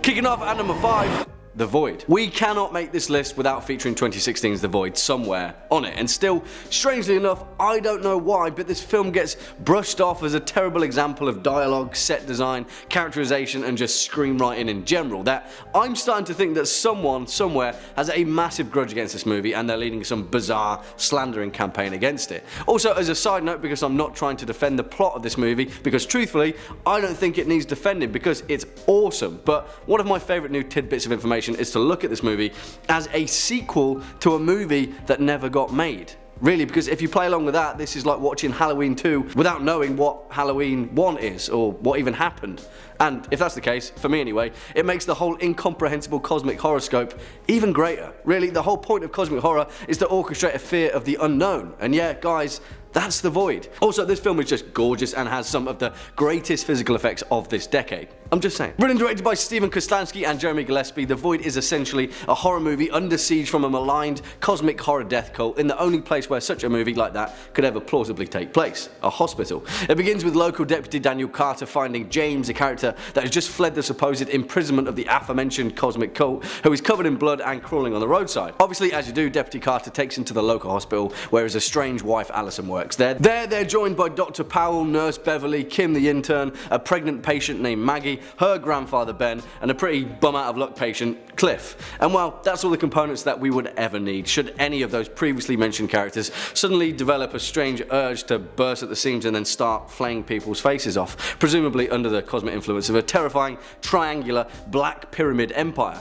Kicking off at number 5. The Void. We cannot make this list without featuring 2016's The Void somewhere on it, and still, strangely enough, I don't know why, but this film gets brushed off as a terrible example of dialogue, set design, characterization, and just screenwriting in general, that I'm starting to think that someone, somewhere, has a massive grudge against this movie and they're leading some bizarre slandering campaign against it. Also, as a side note, because I'm not trying to defend the plot of this movie, because truthfully, I don't think it needs defending because it's awesome, but one of my favourite new tidbits of information is to look at this movie as a sequel to a movie that never got made. Really, because if you play along with that, this is like watching Halloween 2 without knowing what Halloween 1 is or what even happened. And if that's the case, for me anyway, it makes the whole incomprehensible cosmic horoscope even greater. Really, the whole point of cosmic horror is to orchestrate a fear of the unknown. And yeah, guys, that's The Void. Also, this film is just gorgeous and has some of the greatest physical effects of this decade. I'm just saying. Written and directed by Steven Kostanski and Jeremy Gillespie, The Void is essentially a horror movie under siege from a maligned cosmic horror death cult in the only place where such a movie like that could ever plausibly take place, a hospital. It begins with local deputy Daniel Carter finding James, a character that has just fled the supposed imprisonment of the aforementioned cosmic cult, who is covered in blood and crawling on the roadside. Obviously, as you do, Deputy Carter takes him to the local hospital where his estranged wife Allison works. They're joined by Dr. Powell, Nurse Beverly, Kim the intern, a pregnant patient named Maggie, her grandfather Ben, and a pretty bum out of luck patient, Cliff. And well, that's all the components that we would ever need should any of those previously mentioned characters suddenly develop a strange urge to burst at the seams and then start flaying people's faces off, presumably under the cosmic influence of a terrifying, triangular, black pyramid empire.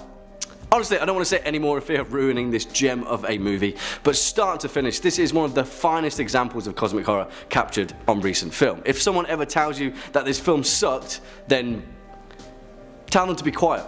Honestly, I don't want to say any more in fear of ruining this gem of a movie, but start to finish, this is one of the finest examples of cosmic horror captured on recent film. If someone ever tells you that this film sucked, then tell them to be quiet.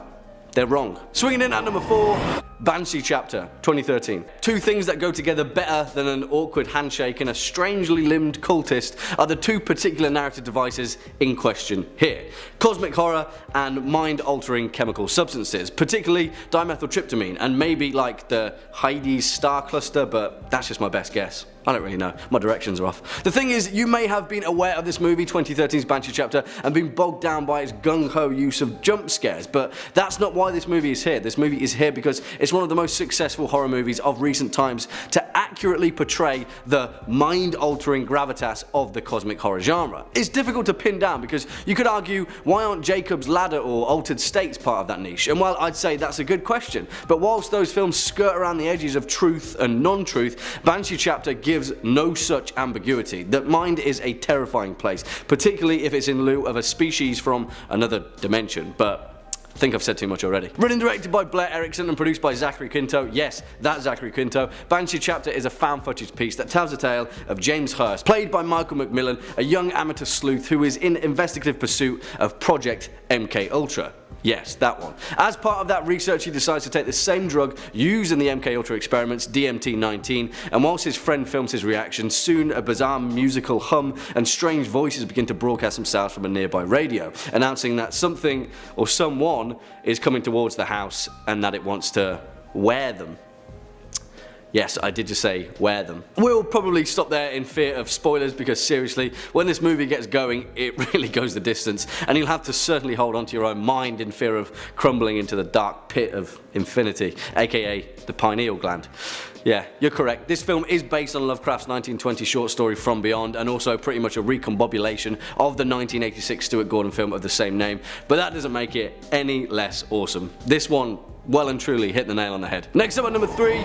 They're wrong. Swinging in at number 4, Banshee Chapter, 2013. Two things that go together better than an awkward handshake and a strangely limbed cultist are the two particular narrative devices in question here. Cosmic horror and mind-altering chemical substances, particularly dimethyltryptamine and maybe like the Heidi's star cluster, but that's just my best guess. I don't really know, my directions are off. The thing is, you may have been aware of this movie, 2013's Banshee Chapter, and been bogged down by its gung-ho use of jump scares, but that's not why this movie is here. This movie is here because it's one of the most successful horror movies of recent times to accurately portray the mind-altering gravitas of the cosmic horror genre. It's difficult to pin down because you could argue, why aren't Jacob's Ladder or Altered States part of that niche? And well, I'd say that's a good question, but whilst those films skirt around the edges of truth and non-truth, Banshee Chapter gives no such ambiguity. That mind is a terrifying place, particularly if it's in lieu of a species from another dimension, but I think I've said too much already. Written and directed by Blair Erickson and produced by Zachary Quinto, yes, that's Zachary Quinto, Banshee Chapter is a found footage piece that tells the tale of James Hurst, played by Michael McMillan, a young amateur sleuth who is in investigative pursuit of Project MK Ultra. Yes, that one. As part of that research, he decides to take the same drug used in the MK Ultra experiments, DMT-19, and whilst his friend films his reaction, soon a bizarre musical hum and strange voices begin to broadcast themselves from a nearby radio, announcing that something or someone is coming towards the house and that it wants to wear them. Yes, I did just say wear them. We'll probably stop there in fear of spoilers because seriously, when this movie gets going, it really goes the distance and you'll have to certainly hold on to your own mind in fear of crumbling into the dark pit of infinity, aka the pineal gland. Yeah, you're correct. This film is based on Lovecraft's 1920 short story From Beyond and also pretty much a recombobulation of the 1986 Stuart Gordon film of the same name, but that doesn't make it any less awesome. This one well and truly hit the nail on the head. Next up at number 3,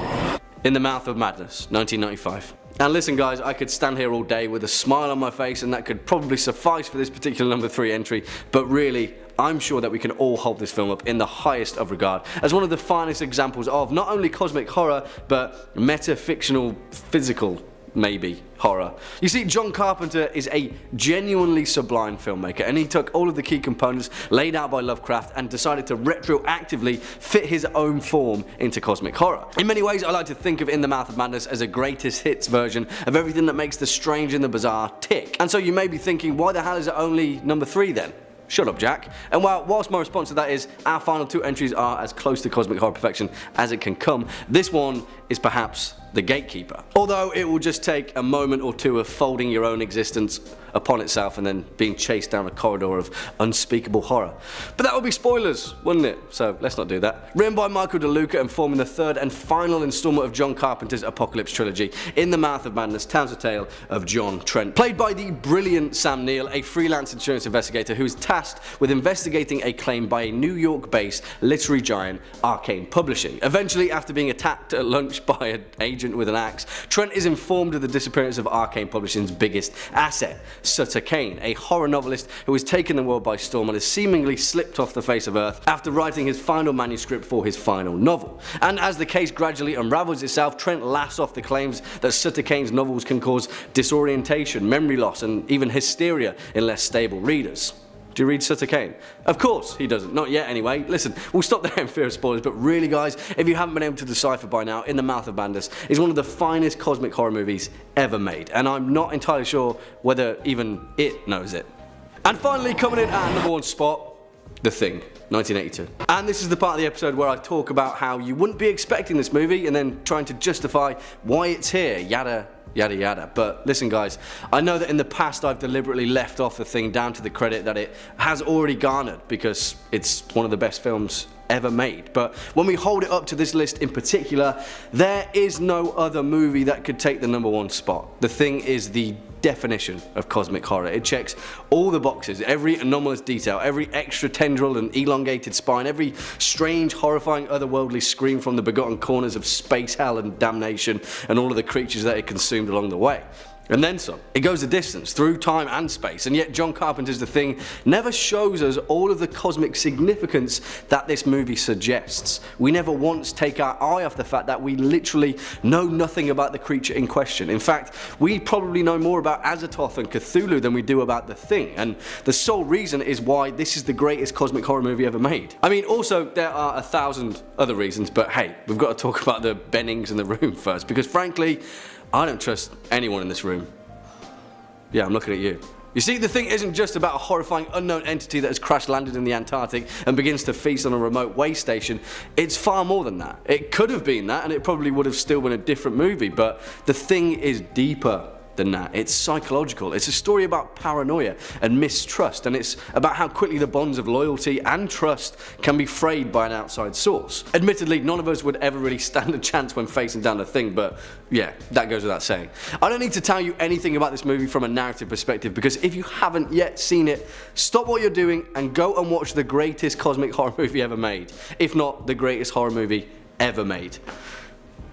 In the Mouth of Madness, 1995. And listen guys, I could stand here all day with a smile on my face and that could probably suffice for this particular number 3 entry, but really, I'm sure that we can all hold this film up in the highest of regard as one of the finest examples of not only cosmic horror, but metafictional, physical, maybe, horror. You see, John Carpenter is a genuinely sublime filmmaker and he took all of the key components laid out by Lovecraft and decided to retroactively fit his own form into cosmic horror. In many ways, I like to think of In the Mouth of Madness as a greatest hits version of everything that makes the strange and the bizarre tick. And so you may be thinking, why the hell is it only number 3 then? Shut up, Jack. And whilst my response to that is our final 2 entries are as close to cosmic horror perfection as it can come, this one is perhaps the gatekeeper. Although it will just take a moment or two of folding your own existence upon itself and then being chased down a corridor of unspeakable horror. But that would be spoilers, wouldn't it? So let's not do that. Written by Michael DeLuca and forming the third and final installment of John Carpenter's Apocalypse trilogy, In the Mouth of Madness tells the tale of John Trent, played by the brilliant Sam Neill, a freelance insurance investigator who is tasked with investigating a claim by a New York-based literary giant, Arcane Publishing. Eventually, after being attacked at lunch by an agent with an axe, Trent is informed of the disappearance of Arcane Publishing's biggest asset, Sutter Kane, a horror novelist who has taken the world by storm and has seemingly slipped off the face of Earth after writing his final manuscript for his final novel. And as the case gradually unravels itself, Trent laughs off the claims that Sutter Kane's novels can cause disorientation, memory loss, and even hysteria in less stable readers. Do you read Sutter Kane? Of course he doesn't, not yet anyway. Listen, we'll stop there in fear of spoilers, but really guys, if you haven't been able to decipher by now, In the Mouth of Madness is one of the finest cosmic horror movies ever made, and I'm not entirely sure whether even it knows it. And finally, coming in at number 1 spot, The Thing, 1982. And this is the part of the episode where I talk about how you wouldn't be expecting this movie and then trying to justify why it's here, yada yada yada. But listen guys, I know that in the past I've deliberately left off The Thing down to the credit that it has already garnered because it's one of the best films ever made. But when we hold it up to this list in particular, there is no other movie that could take the number 1 spot. The Thing is the definition of cosmic horror. It checks all the boxes, every anomalous detail, every extra tendril and elongated spine, every strange, horrifying, otherworldly scream from the begotten corners of space hell and damnation, and all of the creatures that it consumed along the way. And then some. It goes a distance through time and space, and yet John Carpenter's The Thing never shows us all of the cosmic significance that this movie suggests. We never once take our eye off the fact that we literally know nothing about the creature in question. In fact, we probably know more about Azathoth and Cthulhu than we do about The Thing, and the sole reason is why this is the greatest cosmic horror movie ever made. I mean, also there are 1,000 other reasons, but hey, we've got to talk about the Bennings in the room first, because frankly, I don't trust anyone in this room. Yeah, I'm looking at you. You see, The Thing isn't just about a horrifying unknown entity that has crash landed in the Antarctic and begins to feast on a remote way station. It's far more than that. It could have been that, and it probably would have still been a different movie, but The Thing is deeper than that. It's psychological. It's a story about paranoia and mistrust, and it's about how quickly the bonds of loyalty and trust can be frayed by an outside source. Admittedly, none of us would ever really stand a chance when facing down The Thing, but yeah, that goes without saying. I don't need to tell you anything about this movie from a narrative perspective, because if you haven't yet seen it, stop what you're doing and go and watch the greatest cosmic horror movie ever made, if not the greatest horror movie ever made.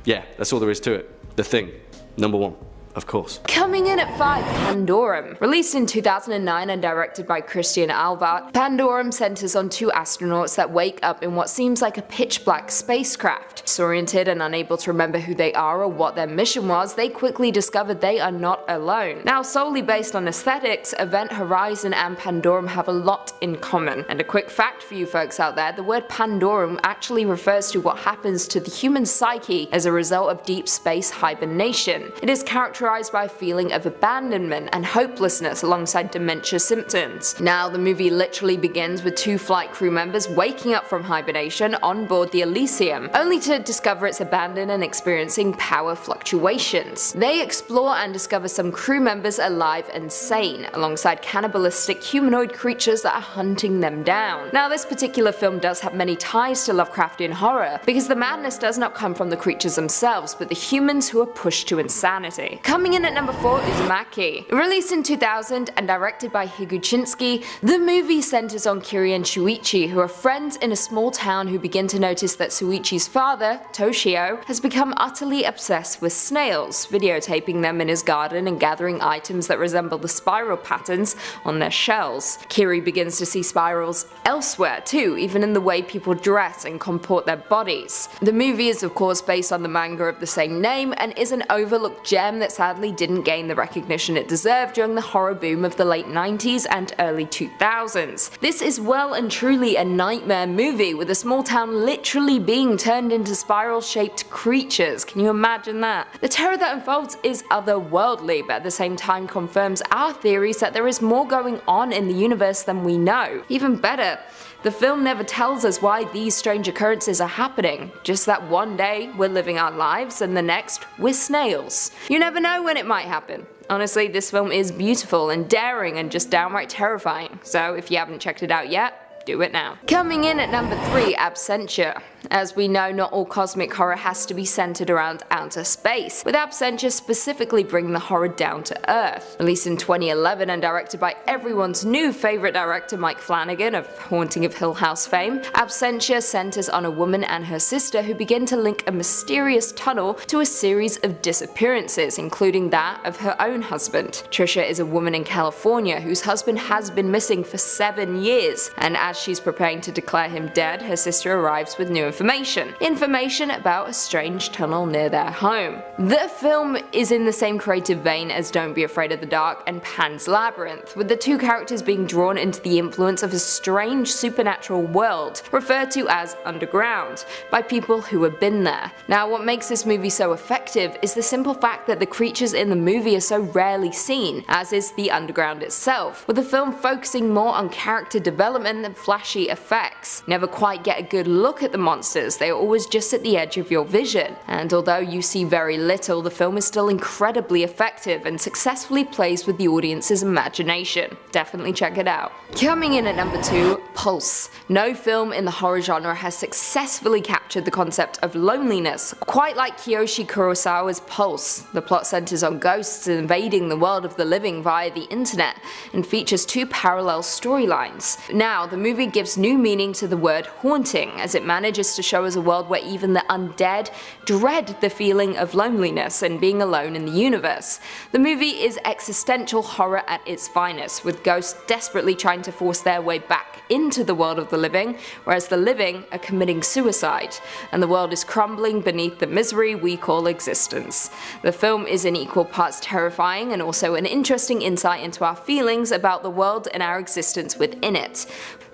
Yeah, that's all there is to it. The Thing, number 1. Of course. Coming in at 5, Pandorum. Released in 2009 and directed by Christian Albert, Pandorum centers on 2 astronauts that wake up in what seems like a pitch-black spacecraft. Disoriented and unable to remember who they are or what their mission was, they quickly discover they are not alone. Now, solely based on aesthetics, Event Horizon and Pandorum have a lot in common. And a quick fact for you folks out there, the word Pandorum actually refers to what happens to the human psyche as a result of deep space hibernation. It is characterized by a feeling of abandonment and hopelessness alongside dementia symptoms. Now, the movie literally begins with 2 flight crew members waking up from hibernation on board the Elysium, only to discover it's abandoned and experiencing power fluctuations. They explore and discover some crew members alive and sane, alongside cannibalistic humanoid creatures that are hunting them down. Now, this particular film does have many ties to Lovecraftian horror, because the madness does not come from the creatures themselves, but the humans who are pushed to insanity. Coming in at number 4 is Maki. Released in 2000 and directed by Higuchinsky, the movie centers on Kiri and Shuichi, who are friends in a small town who begin to notice that Shuichi's father, Toshio, has become utterly obsessed with snails, videotaping them in his garden and gathering items that resemble the spiral patterns on their shells. Kiri begins to see spirals elsewhere too, even in the way people dress and comport their bodies. The movie is of course based on the manga of the same name and is an overlooked gem that sadly didn't gain the recognition it deserved during the horror boom of the late 90s and early 2000s. This is well and truly a nightmare movie, with a small town literally being turned into spiral-shaped creatures. Can you imagine that? The terror that unfolds is otherworldly, but at the same time confirms our theories that there is more going on in the universe than we know. Even better, The film never tells us why these strange occurrences are happening, just that one day we're living our lives and the next we're snails. You never know when it might happen. Honestly, this film is beautiful and daring and just downright terrifying, so if you haven't checked it out yet, do it now. Coming in at number 3, Absentia. As we know, not all cosmic horror has to be centered around outer space, with Absentia specifically bringing the horror down to earth. Released in 2011 and directed by everyone's new favorite director Mike Flanagan of Haunting of Hill House fame, Absentia centers on a woman and her sister who begin to link a mysterious tunnel to a series of disappearances, including that of her own husband. Trisha is a woman in California whose husband has been missing for 7 years, and as she's preparing to declare him dead, her sister arrives with new information about a strange tunnel near their home. The film is in the same creative vein as Don't Be Afraid of the Dark and Pan's Labyrinth, with the two characters being drawn into the influence of a strange supernatural world, referred to as underground, by people who have been there. Now, what makes this movie so effective is the simple fact that the creatures in the movie are so rarely seen, as is the underground itself, with the film focusing more on character development than flashy effects. Never quite get a good look at the monsters, they are always just at the edge of your vision, and although you see very little, the film is still incredibly effective and successfully plays with the audience's imagination. Definitely check it out. Coming in at number 2, Pulse. No film in the horror genre has successfully captured the concept of loneliness quite like Kiyoshi Kurosawa's Pulse. The plot centers on ghosts invading the world of the living via the internet and features 2 parallel storylines. Now, the movie gives new meaning to the word haunting, as it manages to show us a world where even the undead dread the feeling of loneliness and being alone in the universe. The movie is existential horror at its finest, with ghosts desperately trying to force their way back into the world of the living, whereas the living are committing suicide, and the world is crumbling beneath the misery we call existence. The film is in equal parts terrifying and also an interesting insight into our feelings about the world and our existence within it.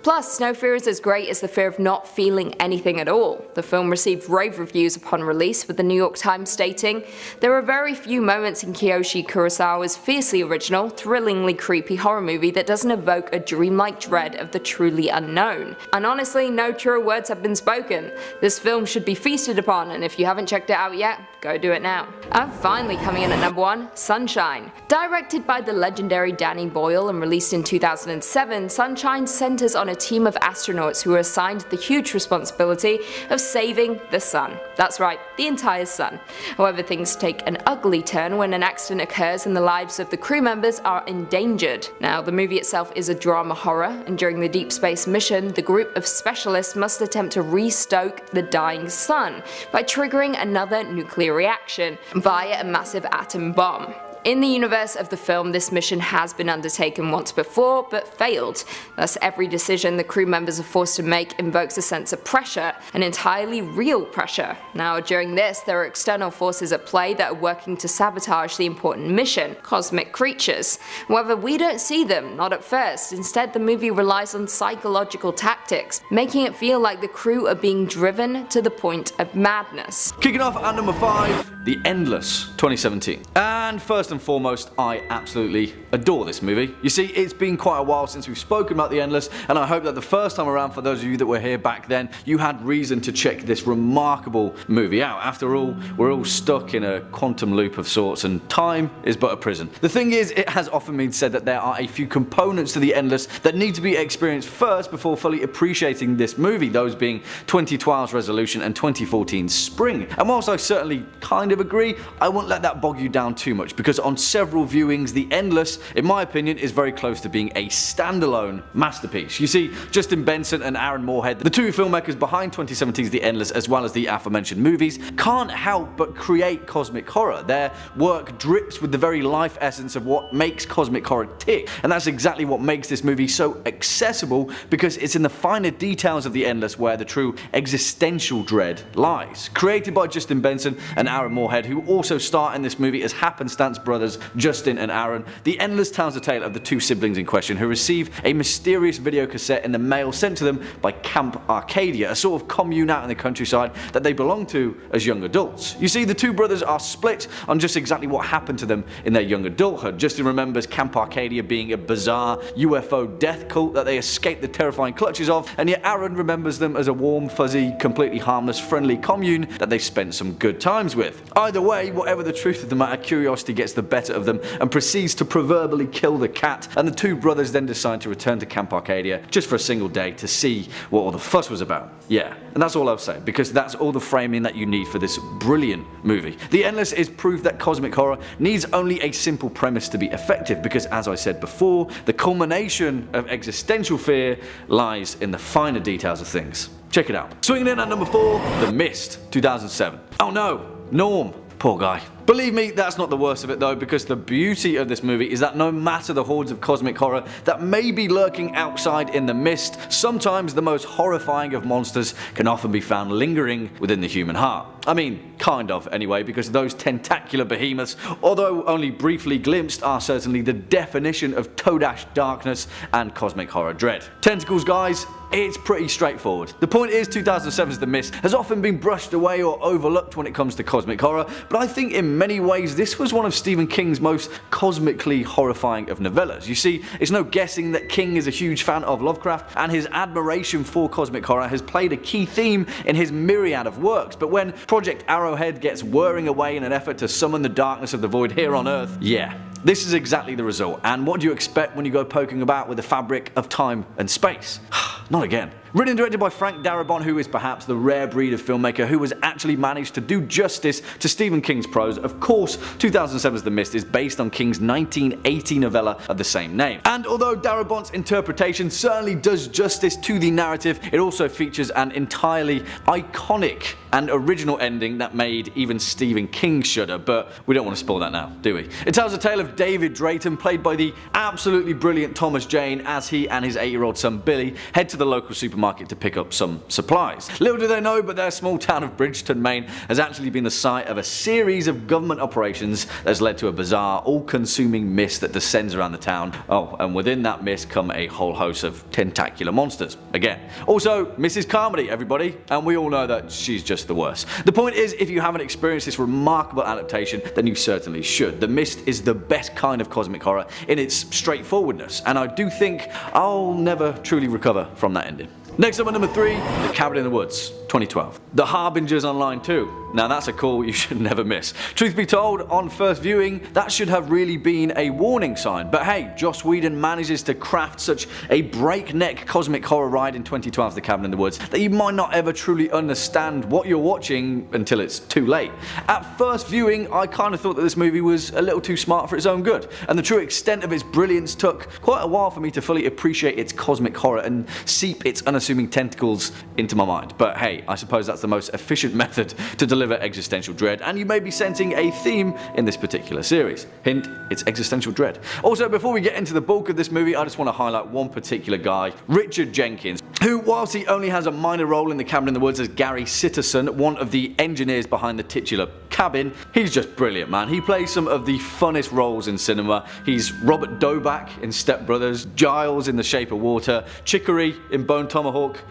Plus, no fear is as great as the fear of not feeling anything at all. The film received rave reviews upon release, with the New York Times stating, "There are very few moments in Kiyoshi Kurosawa's fiercely original, thrillingly creepy horror movie that doesn't evoke a dreamlike dread of the truly unknown." And honestly, no truer words have been spoken. This film should be feasted upon, and if you haven't checked it out yet, go do it now. And finally, coming in at number 1, Sunshine. Directed by the legendary Danny Boyle and released in 2007, Sunshine centers on a team of astronauts who are assigned the huge responsibility of saving the sun. That's right, the entire sun. However, things take an ugly turn when an accident occurs and the lives of the crew members are endangered. Now, the movie itself is a drama horror, and during the deep space mission, the group of specialists must attempt to restoke the dying sun by triggering another nuclear reaction via a massive atom bomb. In the universe of the film, this mission has been undertaken once before, but failed. Thus, every decision the crew members are forced to make invokes a sense of pressure, an entirely real pressure. Now, during this, there are external forces at play that are working to sabotage the important mission, cosmic creatures. However, we don't see them, not at first. Instead, the movie relies on psychological tactics, making it feel like the crew are being driven to the point of madness. Kicking off at number 5, The Endless, 2017. And first and foremost, I absolutely adore this movie. You see, it's been quite a while since we've spoken about The Endless, and I hope that the first time around, for those of you that were here back then, you had reason to check this remarkable movie out. After all, we're all stuck in a quantum loop of sorts, and time is but a prison. The thing is, it has often been said that there are a few components to The Endless that need to be experienced first before fully appreciating this movie, those being 2012's Resolution and 2014's Spring. And whilst I certainly kind of agree, I won't let that bog you down too much, because on several viewings, The Endless, in my opinion, is very close to being a standalone masterpiece. You see, Justin Benson and Aaron Moorhead, the two filmmakers behind 2017's The Endless as well as the aforementioned movies, can't help but create cosmic horror. Their work drips with the very life essence of what makes cosmic horror tick, and that's exactly what makes this movie so accessible, because it's in the finer details of The Endless where the true existential dread lies. Created by Justin Benson and Aaron Moorhead, who also star in this movie as happenstance brothers, Justin and Aaron. The Endless tells the tale of the two siblings in question who receive a mysterious video cassette in the mail sent to them by Camp Arcadia, a sort of commune out in the countryside that they belong to as young adults. You see, the two brothers are split on just exactly what happened to them in their young adulthood. Justin remembers Camp Arcadia being a bizarre UFO death cult that they escaped the terrifying clutches of, and yet Aaron remembers them as a warm, fuzzy, completely harmless, friendly commune that they spent some good times with. Either way, whatever the truth of the matter, curiosity gets the better of them and proceeds to proverbially kill the cat, and the two brothers then decide to return to Camp Arcadia just for a single day to see what all the fuss was about. Yeah, and that's all I'll say, because that's all the framing that you need for this brilliant movie. The Endless is proof that cosmic horror needs only a simple premise to be effective, because as I said before, the culmination of existential fear lies in the finer details of things. Check it out. Swinging in at number 4, The Mist, 2007. Oh no, Norm. Poor guy. Believe me, that's not the worst of it though, because the beauty of this movie is that no matter the hordes of cosmic horror that may be lurking outside in the mist, sometimes the most horrifying of monsters can often be found lingering within the human heart. I mean, kind of anyway, because those tentacular behemoths, although only briefly glimpsed, are certainly the definition of toe-dash darkness and cosmic horror dread. Tentacles, guys, it's pretty straightforward. The point is, 2007's The Mist has often been brushed away or overlooked when it comes to cosmic horror, but I think in many ways this was one of Stephen King's most cosmically horrifying of novellas. You see, it's no guessing that King is a huge fan of Lovecraft, and his admiration for cosmic horror has played a key theme in his myriad of works, but when Project Arrowhead gets whirring away in an effort to summon the darkness of the void here on Earth, yeah, this is exactly the result. And what do you expect when you go poking about with the fabric of time and space? Not again. Written and directed by Frank Darabont, who is perhaps the rare breed of filmmaker who has actually managed to do justice to Stephen King's prose. Of course, 2007's The Mist is based on King's 1980 novella of the same name. And although Darabont's interpretation certainly does justice to the narrative, it also features an entirely iconic and original ending that made even Stephen King shudder, but we don't want to spoil that now, do we? It tells a tale of David Drayton, played by the absolutely brilliant Thomas Jane, as he and his 8-year-old son Billy head to the local supermarket to pick up some supplies. Little do they know, but their small town of Bridgeton, Maine has actually been the site of a series of government operations that has led to a bizarre, all-consuming mist that descends around the town. Oh, and within that mist come a whole host of tentacular monsters. Again. Also, Mrs. Carmody, everybody, and we all know that she's just the worst. The point is, if you haven't experienced this remarkable adaptation, then you certainly should. The Mist is the best kind of cosmic horror in its straightforwardness, and I do think I'll never truly recover from that ending. Next up at number 3, The Cabin in the Woods, 2012. The Harbinger's online too. Now that's a call you should never miss. Truth be told, on first viewing, that should have really been a warning sign. But hey, Joss Whedon manages to craft such a breakneck cosmic horror ride in 2012's The Cabin in the Woods that you might not ever truly understand what you're watching until it's too late. At first viewing, I kind of thought that this movie was a little too smart for its own good, and the true extent of its brilliance took quite a while for me to fully appreciate its cosmic horror and seep its unassuming tentacles into my mind. But hey, I suppose that's the most efficient method to deliver existential dread, and you may be sensing a theme in this particular series. Hint, it's existential dread. Also, before we get into the bulk of this movie, I just want to highlight one particular guy, Richard Jenkins, who, whilst he only has a minor role in The Cabin in the Woods as Gary Sitterson, one of the engineers behind the titular cabin, he's just brilliant, man. He plays some of the funnest roles in cinema. He's Robert Doback in Step Brothers, Giles in The Shape of Water, Chicory in Bone Tomahawk.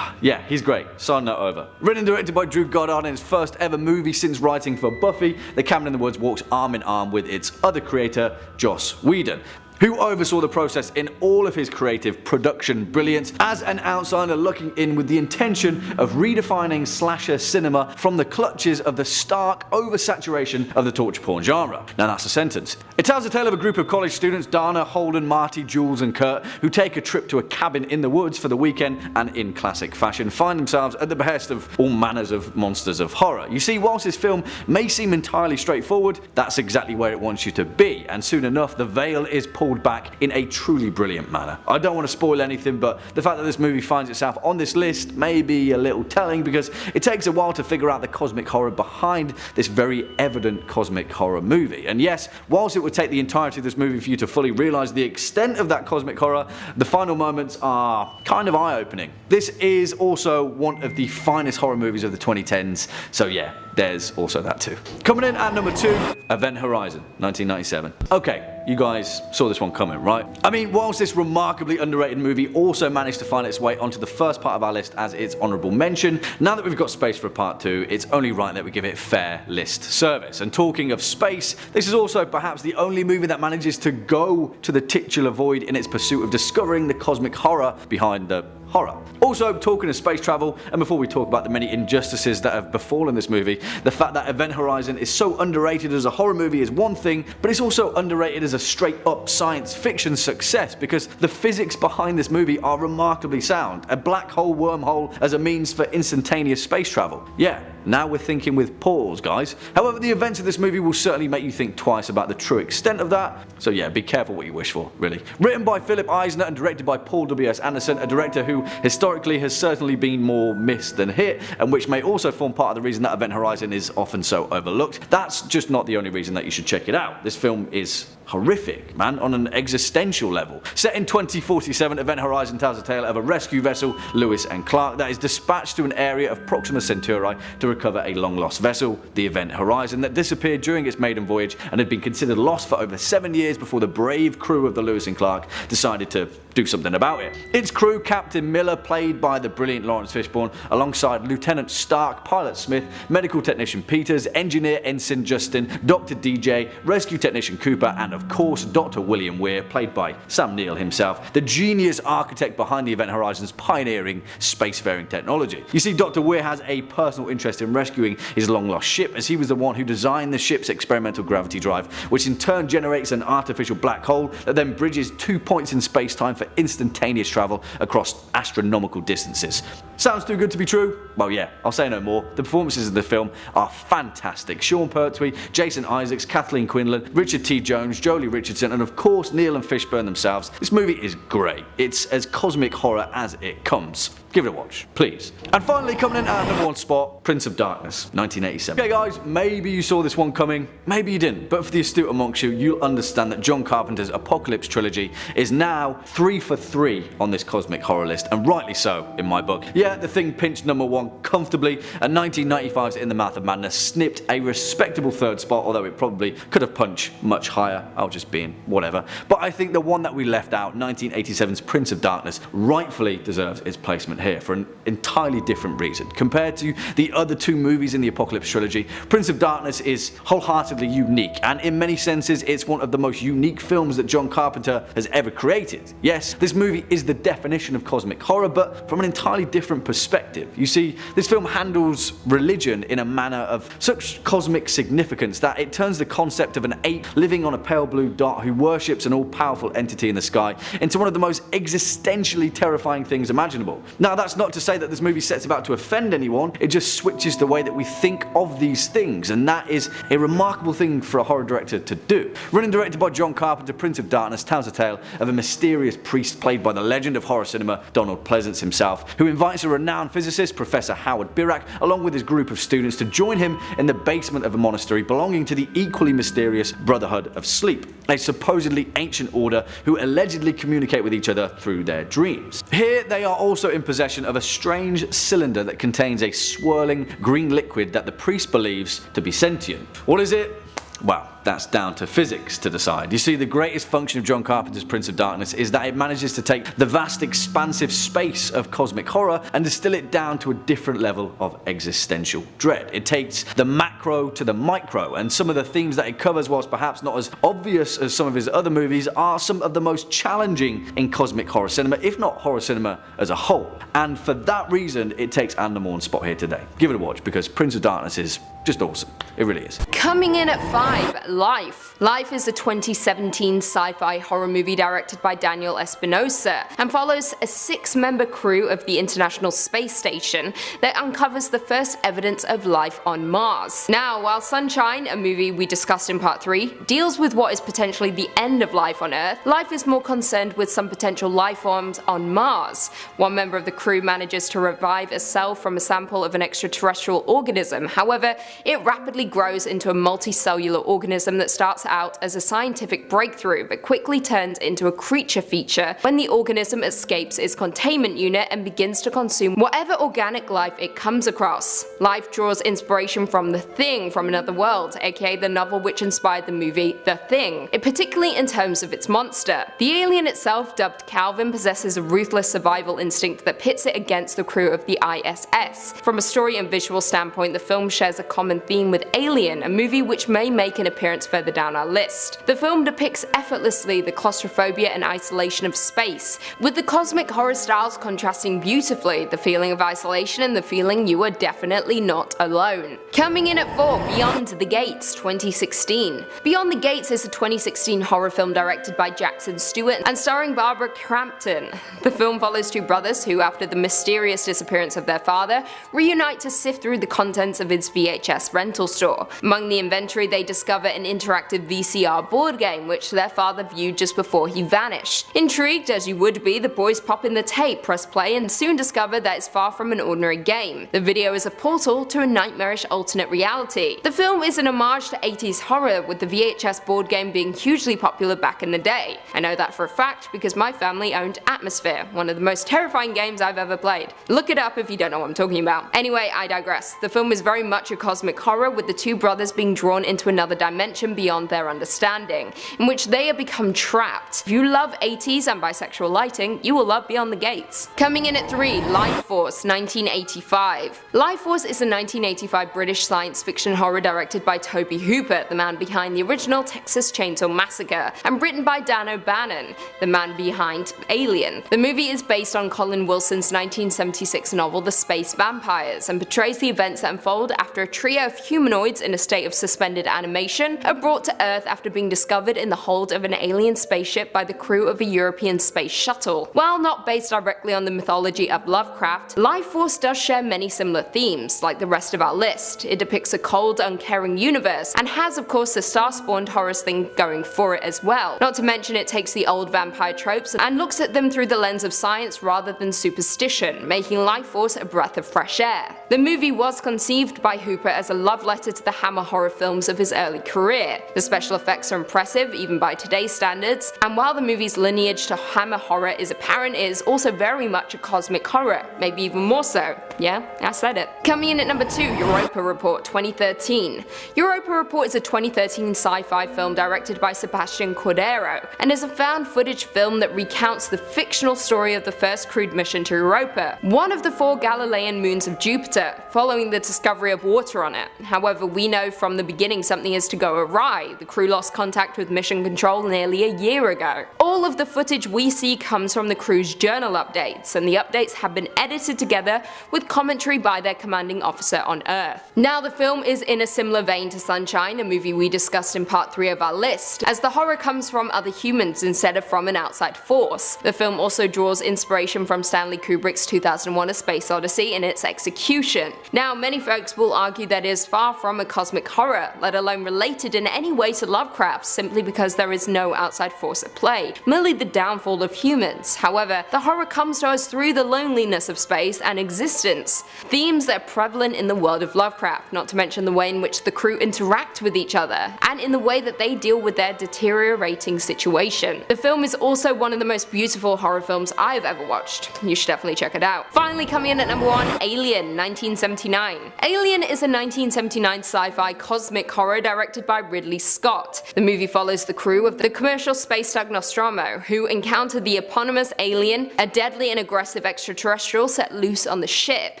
Yeah, he's great. Side note over. Written and directed by Drew Goddard in his first ever movie since writing for Buffy, The Cabin in the Woods walks arm in arm with its other creator, Joss Whedon, who oversaw the process in all of his creative production brilliance as an outsider looking in with the intention of redefining slasher cinema from the clutches of the stark oversaturation of the torture porn genre. Now that's a sentence. It tells the tale of a group of college students, Dana, Holden, Marty, Jules and Kurt, who take a trip to a cabin in the woods for the weekend and in classic fashion find themselves at the behest of all manners of monsters of horror. You see, whilst this film may seem entirely straightforward, that's exactly where it wants you to be, and soon enough the veil is pulled back in a truly brilliant manner. I don't want to spoil anything, but the fact that this movie finds itself on this list may be a little telling, because it takes a while to figure out the cosmic horror behind this very evident cosmic horror movie. And yes, whilst it would take the entirety of this movie for you to fully realise the extent of that cosmic horror, the final moments are kind of eye-opening. This is also one of the finest horror movies of the 2010s, so yeah, there's also that too. Coming in at number 2, Event Horizon, 1997. Okay, you guys saw this one coming, right? I mean, whilst this remarkably underrated movie also managed to find its way onto the first part of our list as its honourable mention, now that we've got space for a part 2, it's only right that we give it fair list service. And talking of space, this is also perhaps the only movie that manages to go to the titular void in its pursuit of discovering the cosmic horror behind the horror. Also, talking of space travel, and before we talk about the many injustices that have befallen this movie, the fact that Event Horizon is so underrated as a horror movie is one thing, but it's also underrated as a straight up science fiction success because the physics behind this movie are remarkably sound. A black hole wormhole as a means for instantaneous space travel. Yeah, now we're thinking with pause, guys. However, the events of this movie will certainly make you think twice about the true extent of that, so yeah, be careful what you wish for, really. Written by Philip Eisner and directed by Paul W.S. Anderson, a director who historically has certainly been more missed than hit, and which may also form part of the reason that Event Horizon is often so overlooked. That's just not the only reason that you should check it out. This film is horrific, man, on an existential level. Set in 2047, Event Horizon tells a tale of a rescue vessel, Lewis and Clark, that is dispatched to an area of Proxima Centauri to recover a long-lost vessel, the Event Horizon, that disappeared during its maiden voyage and had been considered lost for over 7 years before the brave crew of the Lewis and Clark decided to do something about it. Its crew, Captain Miller, played by the brilliant Lawrence Fishburne, alongside Lieutenant Stark, Pilot Smith, Medical Technician Peters, Engineer Ensign Justin, Dr. DJ, Rescue Technician Cooper, and of course Dr. William Weir, played by Sam Neill himself, the genius architect behind the Event Horizon's pioneering spacefaring technology. You see, Dr. Weir has a personal interest in rescuing his long-lost ship, as he was the one who designed the ship's experimental gravity drive, which in turn generates an artificial black hole that then bridges 2 points in space-time for instantaneous travel across astronomical distances. Sounds too good to be true? Well, yeah, I'll say no more. The performances of the film are fantastic. Sean Pertwee, Jason Isaacs, Kathleen Quinlan, Richard T. Jones, Jolie Richardson, and of course Neil and Fishburne themselves. This movie is great. It's as cosmic horror as it comes. Give it a watch, please. And finally, coming in at number 1 spot, Prince of Darkness, 1987. Okay guys, maybe you saw this one coming, maybe you didn't, but for the astute amongst you, you'll understand that John Carpenter's Apocalypse trilogy is now 3 for 3 on this cosmic horror list, and rightly so in my book. Yeah, The Thing pinched number 1 comfortably, and 1995's In the Mouth of Madness snipped a respectable 3rd spot, although it probably could have punched much higher. I'll just be in whatever. But I think the one that we left out, 1987's Prince of Darkness, rightfully deserves its placement here for an entirely different reason. Compared to the other 2 movies in the Apocalypse trilogy, Prince of Darkness is wholeheartedly unique, and in many senses it's one of the most unique films that John Carpenter has ever created. Yes, this movie is the definition of cosmic horror, but from an entirely different perspective. You see, this film handles religion in a manner of such cosmic significance that it turns the concept of an ape living on a pale blue dot who worships an all-powerful entity in the sky into one of the most existentially terrifying things imaginable. Now, that's not to say that this movie sets about to offend anyone, it just switches the way that we think of these things, and that is a remarkable thing for a horror director to do. Written and directed by John Carpenter, Prince of Darkness tells a tale of a mysterious priest played by the legend of horror cinema, Donald Pleasance himself, who invites a renowned physicist, Professor Howard Birack, along with his group of students to join him in the basement of a monastery belonging to the equally mysterious Brotherhood of Sleep, a supposedly ancient order who allegedly communicate with each other through their dreams. Here they are also in possession of a strange cylinder that contains a swirling green liquid that the priest believes to be sentient. What is it? Well, that's down to physics to decide. You see, the greatest function of John Carpenter's Prince of Darkness is that it manages to take the vast expansive space of cosmic horror and distill it down to a different level of existential dread. It takes the macro to the micro, and some of the themes that it covers, whilst perhaps not as obvious as some of his other movies, are some of the most challenging in cosmic horror cinema, if not horror cinema as a whole. And for that reason, it takes our number 1 spot here today. Give it a watch, because Prince of Darkness is just awesome. It really is. Coming in at 5, Life. Life is a 2017 sci-fi horror movie directed by Daniel Espinosa and follows a 6-member crew of the International Space Station that uncovers the first evidence of life on Mars. Now, while Sunshine, a movie we discussed in part 3, deals with what is potentially the end of life on Earth, Life is more concerned with some potential life forms on Mars. One member of the crew manages to revive a cell from a sample of an extraterrestrial organism. However, It rapidly grows into a multicellular organism that starts out as a scientific breakthrough but quickly turns into a creature feature when the organism escapes its containment unit and begins to consume whatever organic life it comes across. Life draws inspiration from The Thing from Another World, aka the novel which inspired the movie The Thing, particularly in terms of its monster. The alien itself, dubbed Calvin, possesses a ruthless survival instinct that pits it against the crew of the ISS. From a story and visual standpoint, the film shares a common theme with Alien, a movie which may make an appearance further down our list. The film depicts effortlessly the claustrophobia and isolation of space, with the cosmic horror styles contrasting beautifully, the feeling of isolation and the feeling you are definitely not alone. Coming in at 4, Beyond the Gates, 2016. Beyond the Gates is a 2016 horror film directed by Jackson Stewart and starring Barbara Crampton. The film follows two brothers who, after the mysterious disappearance of their father, reunite to sift through the contents of his VHS rental store. Among the inventory, they discover an interactive VCR board game which their father viewed just before he vanished. Intrigued as you would be, the boys pop in the tape, press play, and soon discover that it's far from an ordinary game. The video is a portal to a nightmarish alternate reality. The film is an homage to 80s horror, with the VHS board game being hugely popular back in the day. I know that for a fact because my family owned Atmosphere, one of the most terrifying games I've ever played. Look it up if you don't know what I'm talking about. Anyway, I digress. The film is very much a cosmic horror, with the two brothers being drawn into another dimension beyond their understanding, in which they have become trapped. If you love 80s and bisexual lighting, you will love Beyond the Gates. Coming in at 3, Life Force, 1985. Life Force is a 1985 British science fiction horror directed by Tobe Hooper, the man behind the original Texas Chainsaw Massacre, and written by Dan O'Bannon, the man behind Alien. The movie is based on Colin Wilson's 1976 novel The Space Vampires, and portrays the events that unfold after a trio of humanoids in a state of suspended animation are brought to Earth after being discovered in the hold of an alien spaceship by the crew of a European space shuttle. While not based directly on the mythology of Lovecraft, Life Force does share many similar themes, like the rest of our list. It depicts a cold, uncaring universe, and has of course the star-spawned horrors thing going for it as well. Not to mention it takes the old vampire tropes and looks at them through the lens of science rather than superstition, making Life Force a breath of fresh air. The movie was conceived by Hooper as a love letter to the Hammer horror films of his early career. The special effects are impressive, even by today's standards, and while the movie's lineage to Hammer horror is apparent, it is also very much a cosmic horror, maybe even more so. Yeah, I said it. Coming in at number 2, Europa Report, 2013. Europa Report is a 2013 sci-fi film directed by Sebastian Cordero, and is a found footage film that recounts the fictional story of the first crewed mission to Europa, one of the 4 Galilean moons of Jupiter, following the discovery of water on it. However, we know from the beginning something is to go awry. The crew lost contact with mission control nearly a year ago. All of the footage we see comes from the crew's journal updates, and the updates have been edited together with commentary by their commanding officer on Earth. Now, the film is in a similar vein to Sunshine, a movie we discussed in part 3 of our list, as the horror comes from other humans instead of from an outside force. The film also draws inspiration from Stanley Kubrick's 2001: A Space Odyssey in its execution. Now, many folks will argue that it is far from a cosmic horror, let alone related in any way to Lovecraft, simply because there is no outside force at play, merely the downfall of humans. However, the horror comes to us through the loneliness of space and existence, themes that are prevalent in the world of Lovecraft, not to mention the way in which the crew interact with each other, and in the way that they deal with their deteriorating situation. The film is also one of the most beautiful horror films I've ever watched. You should definitely check it out. Finally, coming in at number 1, Alien, 1979. Alien is a 1979 sci-fi cosmic horror directed by Ridley Scott. The movie follows the crew of the commercial space tug Nostromo, who encounter the eponymous alien, a deadly and aggressive extraterrestrial set loose on the ship.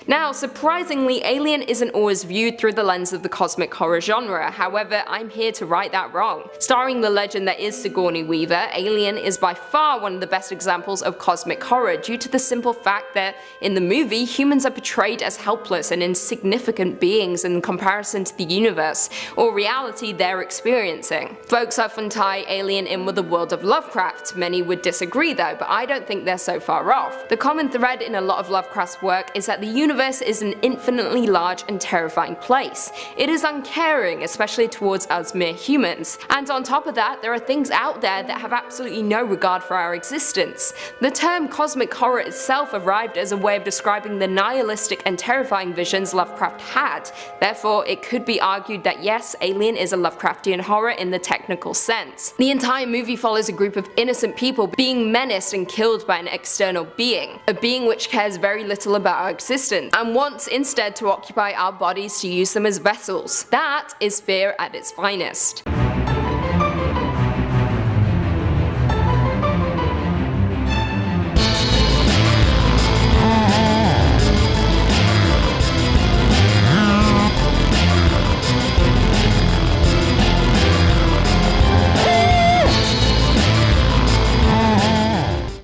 Now, surprisingly, Alien isn't always viewed through the lens of the cosmic horror genre, however, I'm here to right that wrong. Starring the legend that is Sigourney Weaver, Alien is by far one of the best examples of cosmic horror due to the simple fact that, in the movie, humans are portrayed as helpless and insignificant beings in comparison to the universe, or reality they're experiencing. Folks often tie Alien in with the world of Lovecraft. Many would disagree though, but I don't think they're so far off. The common thread in a lot of Lovecraft's work is that the universe is an infinitely large and terrifying place. It is uncaring, especially towards us mere humans, and on top of that, there are things out there that have absolutely no regard for our existence. The term cosmic horror itself arrived as a way of describing the nihilistic and terrifying visions Lovecraft had. Therefore, it could be argued that yes, Alien is a Lovecraftian horror in the technical sense. The entire movie follows a group of innocent people being menaced and killed by an external being, a being which cares very little about our existence, and wants instead to occupy our bodies to use them as vessels. That is fear at its finest.